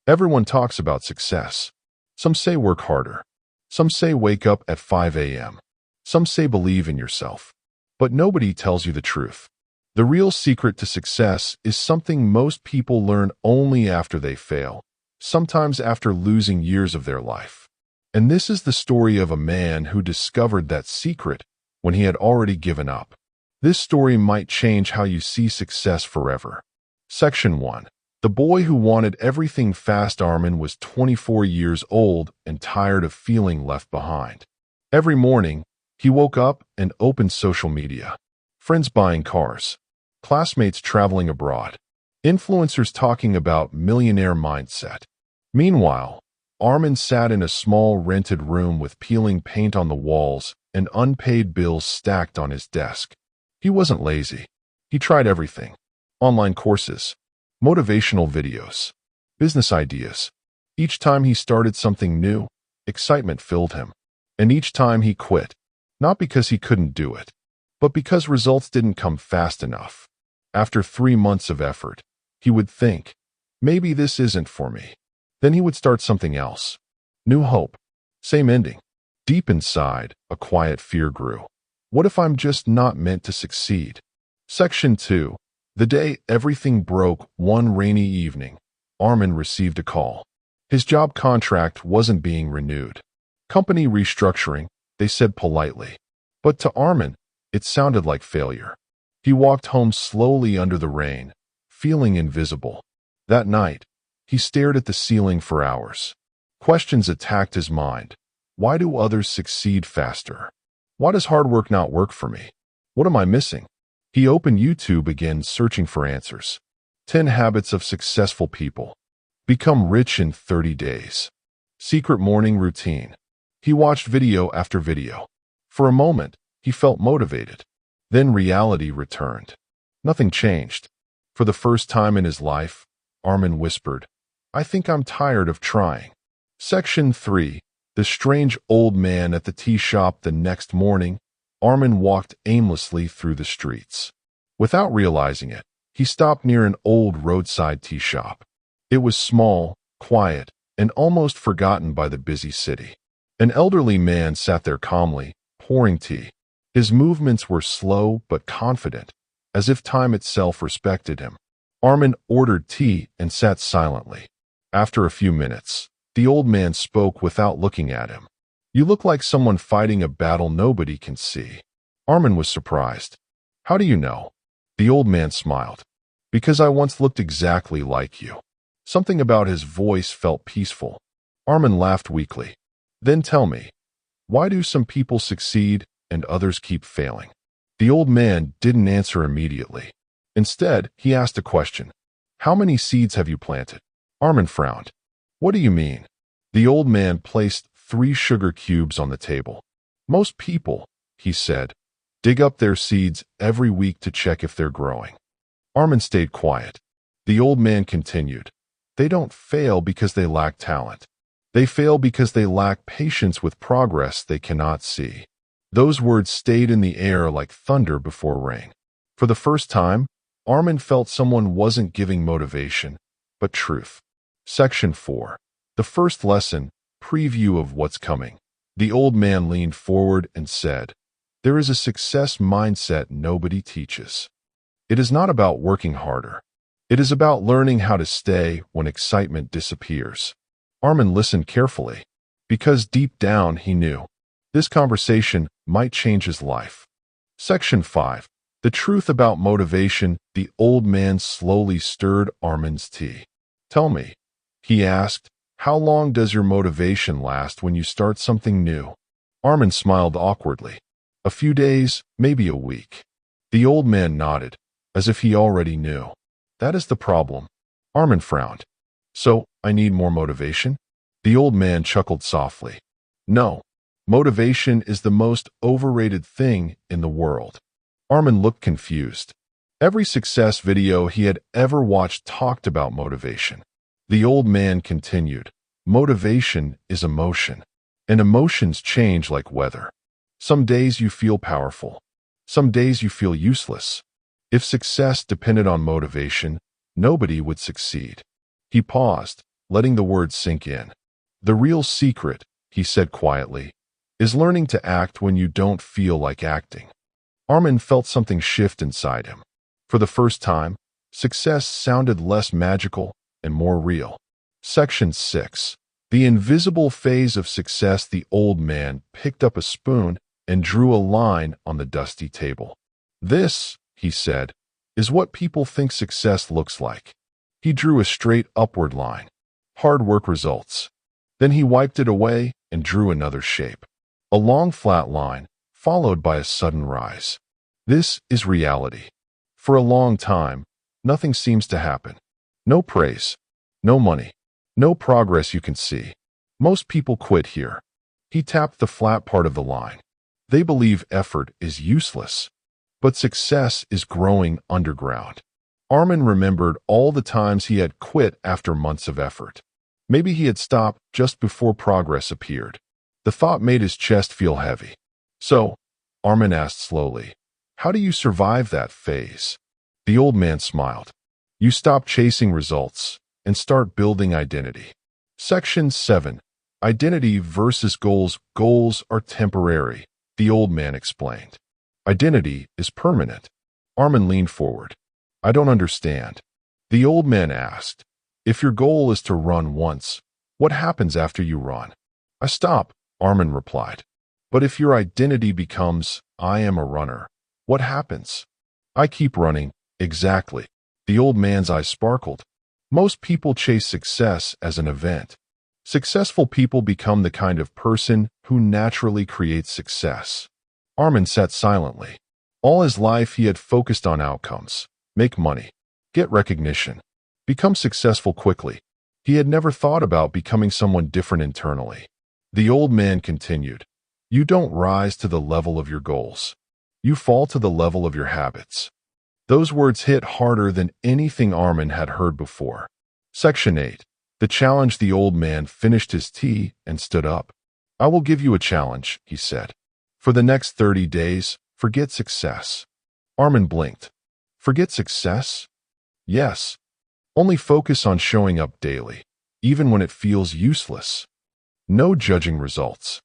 Everyone talks about success. Some say work harder. Some say wake up at 5 a.m. Some say believe in yourself. But nobody tells you the truth. The real secret to success is something most people learn only after they fail, sometimes after losing years of their life. And this is the story of a man who discovered that secret when he had already given up. This story might change how you see success forever. Section 1. The boy who wanted everything fast. Armin was 24 years old and tired of feeling left behind. Every morning, he woke up and opened social media. Friends buying cars. Classmates traveling abroad. Influencers talking about millionaire mindset. Meanwhile, Armin sat in a small rented room with peeling paint on the walls and unpaid bills stacked on his desk. He wasn't lazy. He tried everything. Online courses, motivational videos, business ideas. Each time he started something new, excitement filled him. And each time he quit, not because he couldn't do it, but because results didn't come fast enough. After 3 months of effort, he would think, maybe this isn't for me. Then he would start something else. New hope. Same ending. Deep inside, a quiet fear grew. What if I'm just not meant to succeed? Section 2. The day everything broke. One rainy evening, Armin received a call. His job contract wasn't being renewed. Company restructuring, they said politely. But to Armin, it sounded like failure. He walked home slowly under the rain, feeling invisible. That night, he stared at the ceiling for hours. Questions attacked his mind. Why do others succeed faster? Why does hard work not work for me? What am I missing? He opened YouTube again, searching for answers. 10 Habits of Successful People. Become rich in 30 days. Secret morning routine. He watched video after video. For a moment, he felt motivated. Then reality returned. Nothing changed. For the first time in his life, Armin whispered, I think I'm tired of trying. Section 3. The strange old man at the tea shop. The next morning, Armin walked aimlessly through the streets. Without realizing it, he stopped near an old roadside tea shop. It was small, quiet, and almost forgotten by the busy city. An elderly man sat there calmly, pouring tea. His movements were slow but confident, as if time itself respected him. Armin ordered tea and sat silently. After a few minutes, the old man spoke without looking at him. You look like someone fighting a battle nobody can see. Armin was surprised. How do you know? The old man smiled. Because I once looked exactly like you. Something about his voice felt peaceful. Armin laughed weakly. Then tell me, why do some people succeed and others keep failing? The old man didn't answer immediately. Instead, he asked a question. How many seeds have you planted? Armin frowned. What do you mean? The old man placed 3 sugar cubes on the table. Most people, he said, dig up their seeds every week to check if they're growing. Armin stayed quiet. The old man continued. They don't fail because they lack talent. They fail because they lack patience with progress they cannot see. Those words stayed in the air like thunder before rain. For the first time, Armin felt someone wasn't giving motivation, but truth. Section 4. The first lesson, preview of what's coming. The old man leaned forward and said, there is a success mindset nobody teaches. It is not about working harder. It is about learning how to stay when excitement disappears. Armin listened carefully, because deep down he knew this conversation might change his life. Section 5. The truth about motivation. The old man slowly stirred Armin's tea. Tell me, he asked, how long does your motivation last when you start something new? Armin smiled awkwardly. A few days, maybe a week. The old man nodded, as if he already knew. That is the problem. Armin frowned. So, I need more motivation? The old man chuckled softly. No. Motivation is the most overrated thing in the world. Armin looked confused. Every success video he had ever watched talked about motivation. The old man continued. Motivation is emotion, and emotions change like weather. Some days you feel powerful. Some days you feel useless. If success depended on motivation, nobody would succeed. He paused, letting the words sink in. The real secret, he said quietly, is learning to act when you don't feel like acting. Armin felt something shift inside him. For the first time, success sounded less magical and more real. Section 6. The invisible phase of success. The old man picked up a spoon and drew a line on the dusty table. This, he said, is what people think success looks like. He drew a straight upward line. Hard work results. Then he wiped it away and drew another shape. A long flat line, followed by a sudden rise. This is reality. For a long time, nothing seems to happen. No praise. No money. No progress you can see. Most people quit here. He tapped the flat part of the line. They believe effort is useless. But success is growing underground. Armin remembered all the times he had quit after months of effort. Maybe he had stopped just before progress appeared. The thought made his chest feel heavy. So, Armin asked slowly, how do you survive that phase? The old man smiled. You stop chasing results and start building identity. Section 7. Identity versus goals. Goals are temporary, the old man explained. Identity is permanent. Armin leaned forward. I don't understand. The old man asked. If your goal is to run once, what happens after you run? I stop, Armin replied. But if your identity becomes, I am a runner, what happens? I keep running. Exactly. The old man's eyes sparkled. Most people chase success as an event. Successful people become the kind of person who naturally creates success. Armin sat silently. All his life he had focused on outcomes. Make money. Get recognition. Become successful quickly. He had never thought about becoming someone different internally. The old man continued. You don't rise to the level of your goals. You fall to the level of your habits. Those words hit harder than anything Armin had heard before. Section 8. The challenge. The old man finished his tea and stood up. I will give you a challenge, he said. For the next 30 days, forget success. Armin blinked. Forget success? Yes. Only focus on showing up daily, even when it feels useless. No judging results.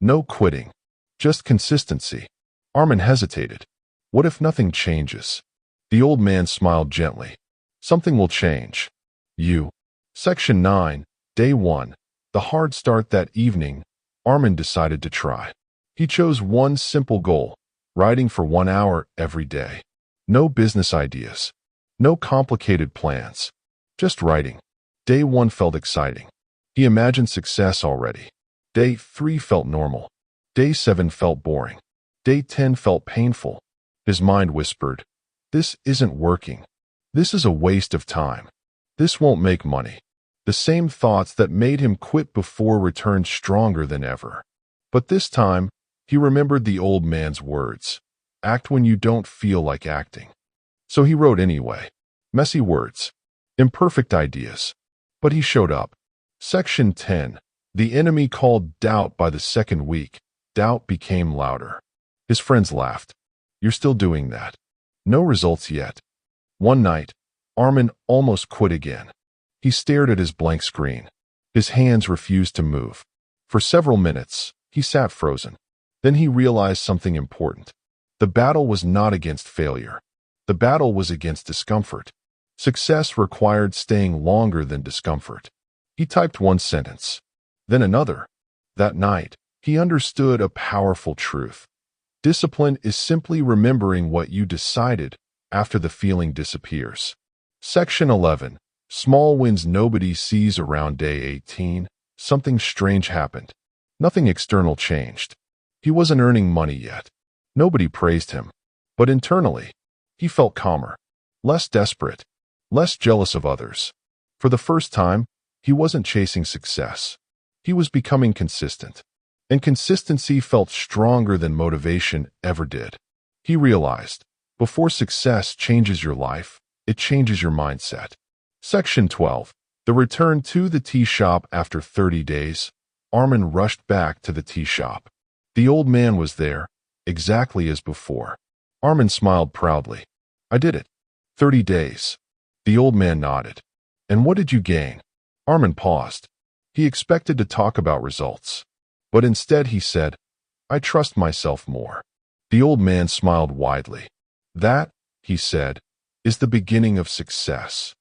No quitting. Just consistency. Armin hesitated. What if nothing changes? The old man smiled gently. Something will change. You. Section 9. Day 1. The hard start. That evening, Armin decided to try. He chose one simple goal, writing for 1 hour every day. No business ideas. No complicated plans. Just writing. Day 1 felt exciting. He imagined success already. Day 3 felt normal. Day 7 felt boring. Day 10 felt painful. His mind whispered, this isn't working. This is a waste of time. This won't make money. The same thoughts that made him quit before returned stronger than ever. But this time, he remembered the old man's words. Act when you don't feel like acting. So he wrote anyway. Messy words. Imperfect ideas. But he showed up. Section 10. The enemy. Called doubt. By the second week, doubt became louder. His friends laughed. You're still doing that. No results yet. One night, Armin almost quit again. He stared at his blank screen. His hands refused to move. For several minutes, he sat frozen. Then he realized something important. The battle was not against failure. The battle was against discomfort. Success required staying longer than discomfort. He typed one sentence, then another. That night, he understood a powerful truth. Discipline is simply remembering what you decided after the feeling disappears. Section 11. Small wins. Nobody sees. Around day 18, something strange happened. Nothing external changed. He wasn't earning money yet. Nobody praised him. But internally, he felt calmer, less desperate, less jealous of others. For the first time, he wasn't chasing success. He was becoming consistent. And consistency felt stronger than motivation ever did. He realized, before success changes your life, it changes your mindset. Section 12. The return. To the tea shop. After 30 days, Armin rushed back to the tea shop. The old man was there, exactly as before. Armin smiled proudly. I did it. 30 days. The old man nodded. And what did you gain? Armin paused. He expected to talk about results. But instead he said, "I trust myself more." The old man smiled widely. "That," he said, "is the beginning of success."